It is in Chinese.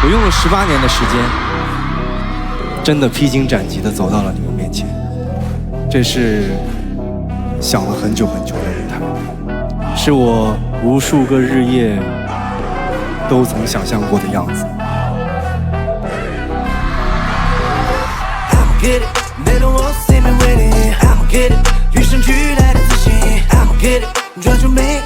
我用了18年的时间，真的披荆斩棘的走到了你们面前。这是想了很久很久的舞台，是我无数个日夜都曾想象过的样子。Get it， 没懂我 see me winning， I'ma get it， 与生俱来的自信 ，I'ma get it， 专注每